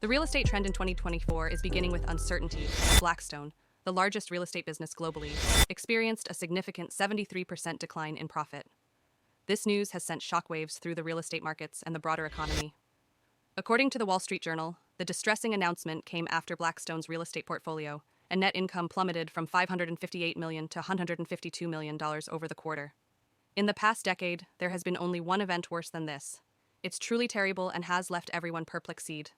The real estate trend in 2024 is beginning with uncertainty. Blackstone, the largest real estate business globally, experienced a significant 73% decline in profit. This news has sent shockwaves through the real estate markets and the broader economy. According to the Wall Street Journal, the distressing announcement came after Blackstone's real estate portfolio, and net income plummeted from $558 million to $152 million over the quarter. In the past decade, there has been only one event worse than this. It's truly terrible and has left everyone perplexed.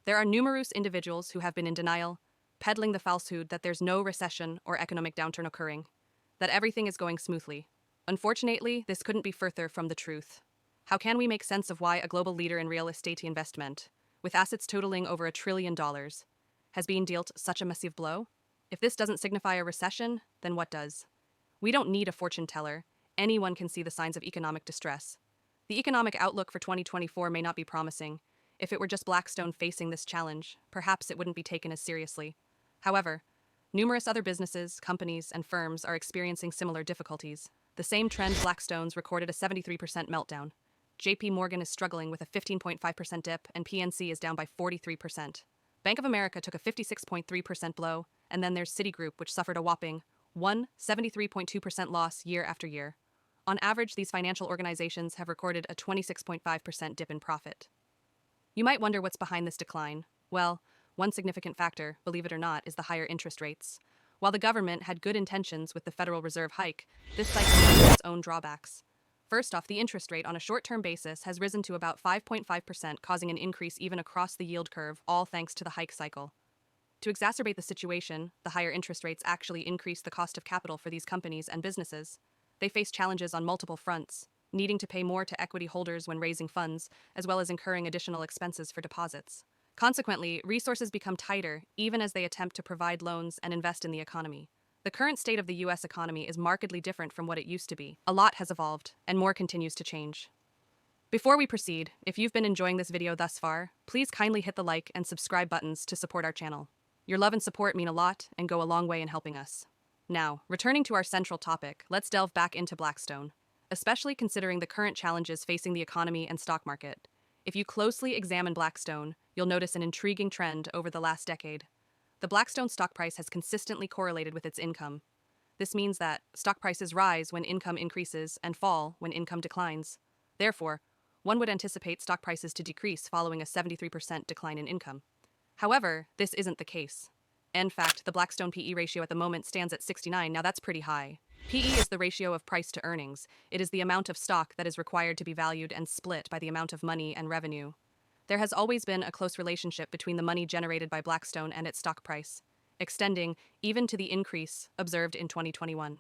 There are numerous individuals who have been in denial, peddling the falsehood that there's no recession or economic downturn occurring, that everything is going smoothly. Unfortunately, this couldn't be further from the truth. How can we make sense of why a global leader in real estate investment, with assets totaling over $1 trillion, has been dealt such a massive blow? If this doesn't signify a recession, then what does? We don't need a fortune teller. Anyone can see the signs of economic distress. The economic outlook for 2024 may not be promising. If it were just Blackstone facing this challenge, perhaps it wouldn't be taken as seriously. However, numerous other businesses, companies, and firms are experiencing similar difficulties. The same trend Blackstone's recorded a 73% meltdown. JP Morgan is struggling with a 15.5% dip, and PNC is down by 43%. Bank of America took a 56.3% blow, and then there's Citigroup, which suffered a whopping 73.2% loss year after year. On average, these financial organizations have recorded a 26.5% dip in profit. You might wonder what's behind this decline. Well, one significant factor, believe it or not, is the higher interest rates. While the government had good intentions with the Federal Reserve hike, this cycle has its own drawbacks. First off, the interest rate on a short-term basis has risen to about 5.5%, causing an increase even across the yield curve, all thanks to the hike cycle. To exacerbate the situation, the higher interest rates actually increase the cost of capital for these companies and businesses. They face challenges on multiple fronts, needing to pay more to equity holders when raising funds, as well as incurring additional expenses for deposits. Consequently, resources become tighter, even as they attempt to provide loans and invest in the economy. The current state of the U.S. economy is markedly different from what it used to be. A lot has evolved, and more continues to change. Before we proceed, if you've been enjoying this video thus far, please kindly hit the like and subscribe buttons to support our channel. Your love and support mean a lot and go a long way in helping us. Now, returning to our central topic, let's delve back into Blackstone, especially considering the current challenges facing the economy and stock market. If you closely examine Blackstone, you'll notice an intriguing trend over the last decade. The Blackstone stock price has consistently correlated with its income. This means that stock prices rise when income increases and fall when income declines. Therefore, one would anticipate stock prices to decrease following a 73% decline in income. However, this isn't the case. In fact, the Blackstone PE ratio at the moment stands at 69. Now that's pretty high. PE is the ratio of price to earnings. It is the amount of stock that is required to be valued and split by the amount of money and revenue. There has always been a close relationship between the money generated by Blackstone and its stock price, extending even to the increase observed in 2021.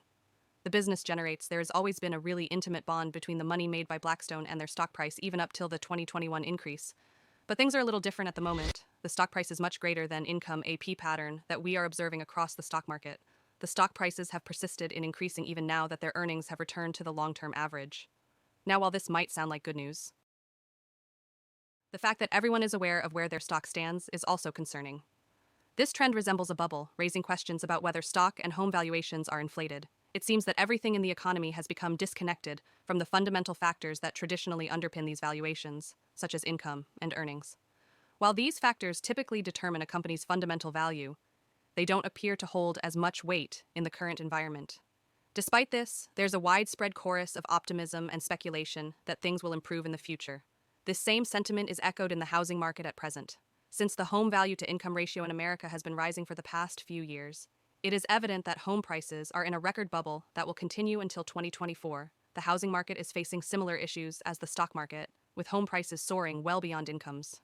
The business generates, there has always been a really intimate bond between the money made by Blackstone and their stock price, even up till the 2021 increase. But things are a little different at the moment. The stock price is much greater than income AP pattern that we are observing across the stock market. The stock prices have persisted in increasing even now that their earnings have returned to the long-term average. Now, while this might sound like good news, the fact that everyone is aware of where their stock stands is also concerning. This trend resembles a bubble, raising questions about whether stock and home valuations are inflated. It seems that everything in the economy has become disconnected from the fundamental factors that traditionally underpin these valuations, such as income and earnings. While these factors typically determine a company's fundamental value, they don't appear to hold as much weight in the current environment. Despite this, there's a widespread chorus of optimism and speculation that things will improve in the future. This same sentiment is echoed in the housing market at present. Since the home value to income ratio in America has been rising for the past few years, it is evident that home prices are in a record bubble that will continue until 2024. The housing market is facing similar issues as the stock market, with home prices soaring well beyond incomes.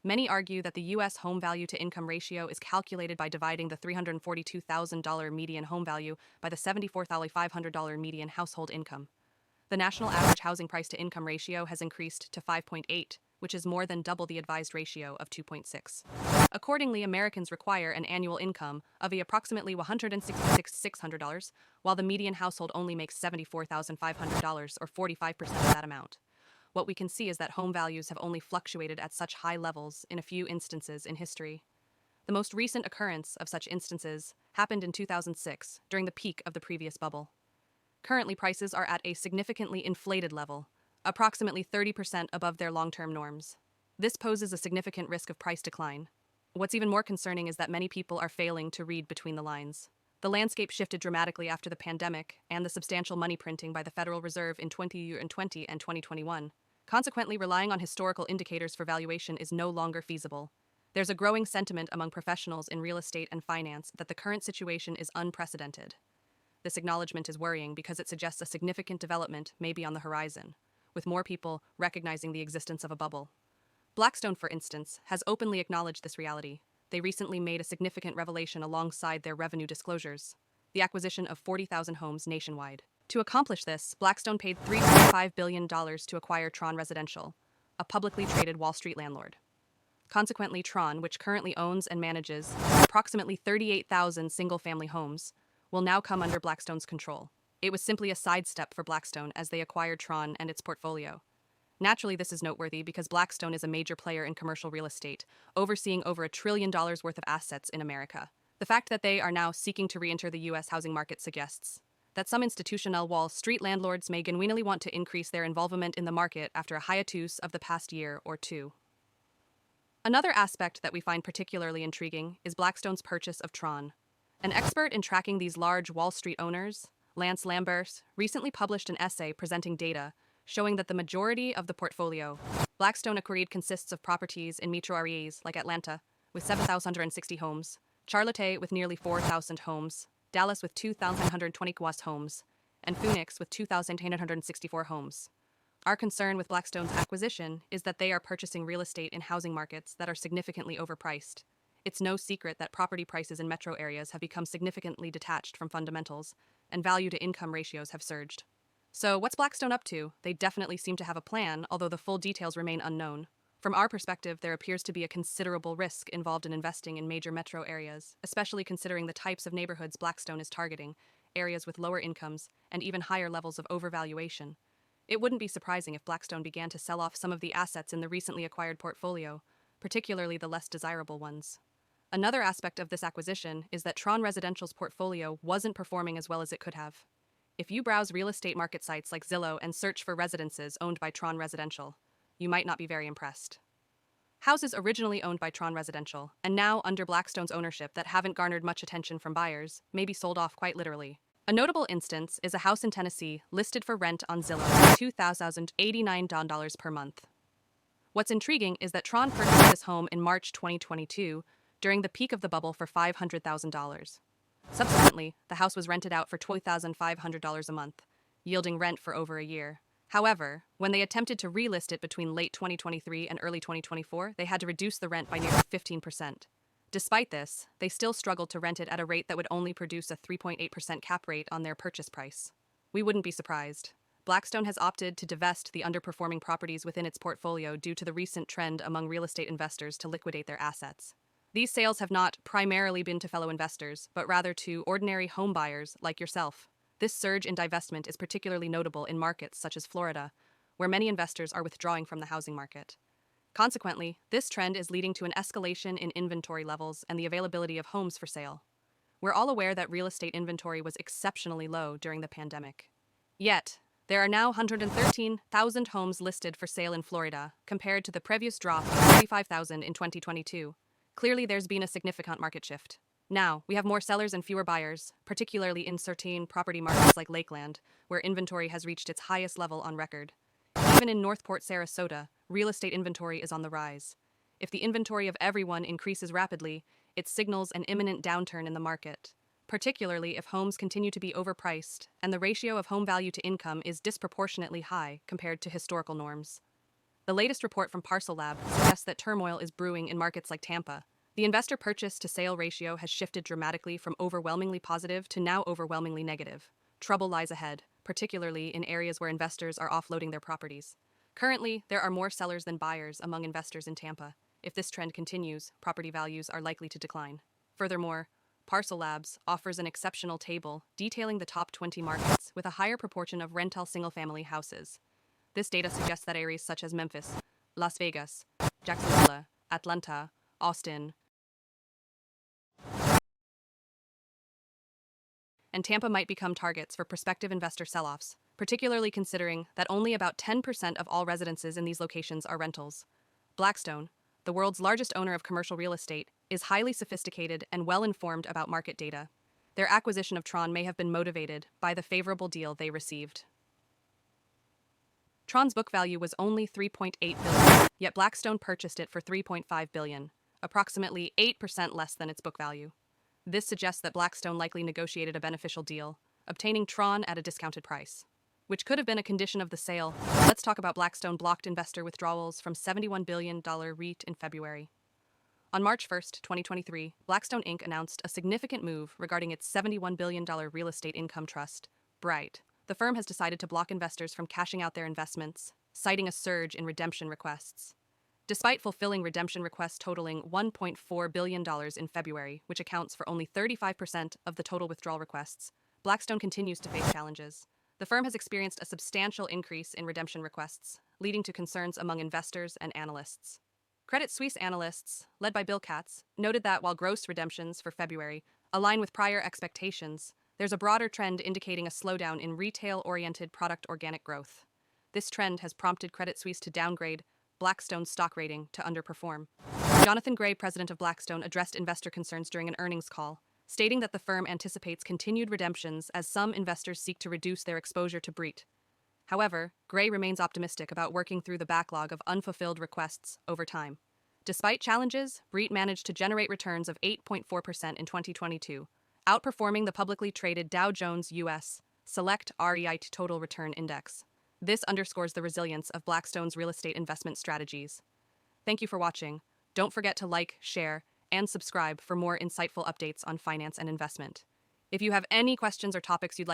Many argue that the U.S. home value to income ratio is calculated by dividing the $342,000 median home value by the $74,500 median household income. The national average housing price to income ratio has increased to 5.8, which is more than double the advised ratio of 2.6. Accordingly, Americans require an annual income of approximately $166,600, while the median household only makes $74,500 or 45% of that amount. What we can see is that home values have only fluctuated at such high levels in a few instances in history. The most recent occurrence of such instances happened in 2006, during the peak of the previous bubble. Currently, prices are at a significantly inflated level, approximately 30% above their long-term norms. This poses a significant risk of price decline. What's even more concerning is that many people are failing to read between the lines. The landscape shifted dramatically after the pandemic and the substantial money printing by the Federal Reserve in 2020 and 2021. Consequently, relying on historical indicators for valuation is no longer feasible. There's a growing sentiment among professionals in real estate and finance that the current situation is unprecedented. This acknowledgement is worrying because it suggests a significant development may be on the horizon, with more people recognizing the existence of a bubble. Blackstone, for instance, has openly acknowledged this reality. They recently made a significant revelation alongside their revenue disclosures: the acquisition of 40,000 homes nationwide. To accomplish this, Blackstone paid $3.5 billion to acquire Tron Residential, a publicly traded Wall Street landlord. Consequently, Tron, which currently owns and manages approximately 38,000 single-family homes, will now come under Blackstone's control. It was simply a sidestep for Blackstone as they acquired Tron and its portfolio. Naturally, this is noteworthy because Blackstone is a major player in commercial real estate, overseeing over $1 trillion worth of assets in America. The fact that they are now seeking to re-enter the U.S. housing market suggests that some institutional Wall Street landlords may genuinely want to increase their involvement in the market after a hiatus of the past year or two. Another aspect that we find particularly intriguing is Blackstone's purchase of Tron. An expert in tracking these large Wall Street owners, Lance Lambert, recently published an essay presenting data showing that the majority of the portfolio Blackstone acquired consists of properties in metro areas like Atlanta, with 7,160 homes, Charlotte with nearly 4,000 homes, Dallas with 2,120 homes, and Phoenix with 2,864 homes. Our concern with Blackstone's acquisition is that they are purchasing real estate in housing markets that are significantly overpriced. It's no secret that property prices in metro areas have become significantly detached from fundamentals, and value-to-income ratios have surged. So, what's Blackstone up to? They definitely seem to have a plan, although the full details remain unknown. From our perspective, there appears to be a considerable risk involved in investing in major metro areas, especially considering the types of neighborhoods Blackstone is targeting, areas with lower incomes and even higher levels of overvaluation. It wouldn't be surprising if Blackstone began to sell off some of the assets in the recently acquired portfolio, particularly the less desirable ones. Another aspect of this acquisition is that Tron Residential's portfolio wasn't performing as well as it could have. If you browse real estate market sites like Zillow and search for residences owned by Tron Residential, you might not be very impressed. Houses originally owned by Tron Residential, and now under Blackstone's ownership that haven't garnered much attention from buyers, may be sold off quite literally. A notable instance is a house in Tennessee listed for rent on Zillow for $2,089 per month. What's intriguing is that Tron purchased this home in March 2022 during the peak of the bubble for $500,000. Subsequently, the house was rented out for $12,500 a month, yielding rent for over a year. However, when they attempted to relist it between late 2023 and early 2024, they had to reduce the rent by nearly 15%. Despite this, they still struggled to rent it at a rate that would only produce a 3.8% cap rate on their purchase price. We wouldn't be surprised. Blackstone has opted to divest the underperforming properties within its portfolio due to the recent trend among real estate investors to liquidate their assets. These sales have not primarily been to fellow investors, but rather to ordinary home buyers like yourself. This surge in divestment is particularly notable in markets such as Florida, where many investors are withdrawing from the housing market. Consequently, this trend is leading to an escalation in inventory levels and the availability of homes for sale. We're all aware that real estate inventory was exceptionally low during the pandemic. Yet, there are now 113,000 homes listed for sale in Florida, compared to the previous drop of 35,000 in 2022. Clearly, there's been a significant market shift. Now, we have more sellers and fewer buyers, particularly in certain property markets like Lakeland, where inventory has reached its highest level on record. Even in Northport, Sarasota, real estate inventory is on the rise. If the inventory of everyone increases rapidly, it signals an imminent downturn in the market, particularly if homes continue to be overpriced and the ratio of home value to income is disproportionately high compared to historical norms. The latest report from Parcel Lab suggests that turmoil is brewing in markets like Tampa. The investor purchase-to-sale ratio has shifted dramatically from overwhelmingly positive to now overwhelmingly negative. Trouble lies ahead, particularly in areas where investors are offloading their properties. Currently, there are more sellers than buyers among investors in Tampa. If this trend continues, property values are likely to decline. Furthermore, Parcel Labs offers an exceptional table detailing the top 20 markets with a higher proportion of rental single-family houses. This data suggests that areas such as Memphis, Las Vegas, Jacksonville, Atlanta, Austin, and Tampa might become targets for prospective investor sell-offs, particularly considering that only about 10% of all residences in these locations are rentals. Blackstone, the world's largest owner of commercial real estate, is highly sophisticated and well-informed about market data. Their acquisition of Tron may have been motivated by the favorable deal they received. Tron's book value was only $3.8 billion, yet Blackstone purchased it for $3.5 billion, approximately 8% less than its book value. This suggests that Blackstone likely negotiated a beneficial deal, obtaining Tron at a discounted price, which could have been a condition of the sale. Let's talk about Blackstone blocked investor withdrawals from $71 billion REIT in February. On March 1, 2023, Blackstone Inc. announced a significant move regarding its $71 billion real estate income trust, BRIGHT. The firm has decided to block investors from cashing out their investments, citing a surge in redemption requests. Despite fulfilling redemption requests totaling $1.4 billion in February, which accounts for only 35% of the total withdrawal requests, Blackstone continues to face challenges. The firm has experienced a substantial increase in redemption requests, leading to concerns among investors and analysts. Credit Suisse analysts, led by Bill Katz, noted that while gross redemptions for February align with prior expectations, there's a broader trend indicating a slowdown in retail-oriented product organic growth. This trend has prompted Credit Suisse to downgrade Blackstone's stock rating to underperform. Jonathan Gray, president of Blackstone, addressed investor concerns during an earnings call, stating that the firm anticipates continued redemptions as some investors seek to reduce their exposure to BREIT. However, Gray remains optimistic about working through the backlog of unfulfilled requests over time. Despite challenges, BREIT managed to generate returns of 8.4% in 2022, outperforming the publicly traded Dow Jones U.S. Select REIT Total Return Index. This underscores the resilience of Blackstone's real estate investment strategies. Thank you for watching. Don't forget to like, share, and subscribe for more insightful updates on finance and investment. If you have any questions or topics you'd like